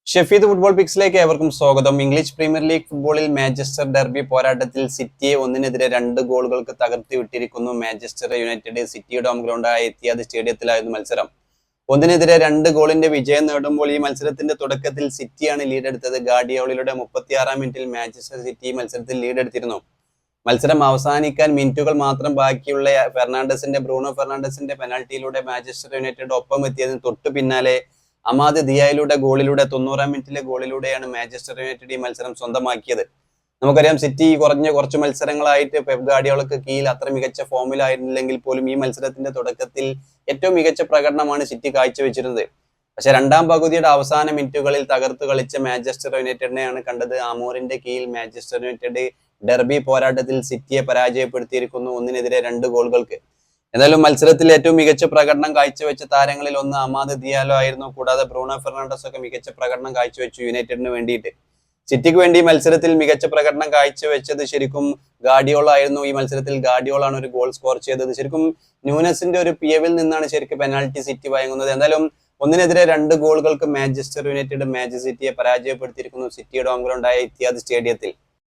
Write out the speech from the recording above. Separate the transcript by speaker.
Speaker 1: Shefeed football പിക്സിലേക്ക് ഏവർക്കും സ്വാഗതം. English premier league ഫുട്ബോളിൽ മാഞ്ചസ്റ്റർ ഡെർബി പോരാട്ടത്തിൽ സിറ്റിയെ 1-2 ഗോളുകൾക്ക് തകർത്തി വിട്ടിരിക്കുന്നു മാഞ്ചസ്റ്റർ യുണൈറ്റഡ്. സിറ്റിയുടെ ഹോം ഗ്രൗണ്ടായ എത്തിഹാദ് സ്റ്റേഡിയത്തിലായിരുന്നു മത്സരം. 1-2 ഗോളിന്റെ വിജയം നേടുമ്പോൾ ഈ മത്സരത്തിന്റെ തുടക്കത്തിൽ സിറ്റിയാണ് ലീഡെടുത്തത്. ഗാർഡിയോളയുടെ 36-ാം മിനിറ്റിൽ മാഞ്ചസ്റ്റർ സിറ്റി മത്സരത്തിൽ ലീഡെടുത്തിരുന്നു. മത്സരം അവസാനിക്കാൻ മിനിറ്റുകൾ മാത്രം ബാക്കിയുള്ള ബ്രൂണോ ഫെർണാണ്ടസിന്റെ പെനാൽറ്റിയിലൂടെ മാഞ്ചസ്റ്റർ യുണൈറ്റഡ് ഒപ്പം എത്തിയതിന് തൊട്ടു പിന്നാലെ അമാദ് ദിയായിലൂടെ ഗോളിലൂടെ 90-ാം മിനിറ്റിലെ ഗോളിലൂടെയാണ് മാഞ്ചസ്റ്റർ യുണൈറ്റഡ് ഈ മത്സരം സ്വന്തമാക്കിയത്. നമുക്കറിയാം, സിറ്റി കുറച്ച് മത്സരങ്ങളായിട്ട് പെപ് ഗാർഡിയോളക്ക് കീഴിൽ അത്ര മികച്ച ഫോമിലായിരുന്നില്ലെങ്കിൽ പോലും ഈ മത്സരത്തിന്റെ തുടക്കത്തിൽ ഏറ്റവും മികച്ച പ്രകടനമാണ് സിറ്റി കാഴ്ചവെച്ചിരുന്നത്. പക്ഷെ രണ്ടാം പകുതിയുടെ അവസാന മിനിറ്റുകളിൽ തകർത്തു കളിച്ച മാഞ്ചസ്റ്റർ യുണൈറ്റഡിനെയാണ് കണ്ടത്. ആമോറിന്റെ കീഴിൽ മാഞ്ചസ്റ്റർ യുണൈറ്റഡ് ഡെർബി പോരാട്ടത്തിൽ സിറ്റിയെ പരാജയപ്പെടുത്തിയിരിക്കുന്നു 1-2 ഗോളുകൾക്ക്. എന്നാലും മത്സരത്തിൽ ഏറ്റവും മികച്ച പ്രകടനം കാഴ്ചവെച്ച താരങ്ങളിൽ ഒന്ന് അമാദ് ദിയാലോ ആയിരുന്നു. കൂടാതെ ബ്രൂണോ ഫെർണാണ്ടസ് ഒക്കെ മികച്ച പ്രകടനം കാഴ്ചവെച്ചു യുണൈറ്റഡിന് വേണ്ടിയിട്ട്. സിറ്റിക്ക് വേണ്ടി മത്സരത്തിൽ മികച്ച പ്രകടനം കാഴ്ചവെച്ചത് ശരിക്കും ഗാർഡിയോള ആയിരുന്നു. ഈ മത്സരത്തിൽ ഗാർഡിയോളാണ് ഒരു ഗോൾ സ്കോർ ചെയ്തത്. ശരിക്കും ന്യൂനസിന്റെ ഒരു പിയവിൽ നിന്നാണ് ശരിക്കും പെനാൽറ്റി സിറ്റി വഴങ്ങുന്നത്. എന്തായാലും 1-2 ഗോളുകൾക്ക് മാഞ്ചസ്റ്റർ യുണൈറ്റഡ് മാഞ്ചസ്റ്റർ സിറ്റിയെ പരാജയപ്പെടുത്തിയിരിക്കുന്നു സിറ്റിയുടെ ഹോം ഗ്രൗണ്ടായ എത്തിഹാദ് സ്റ്റേഡിയത്തിൽ.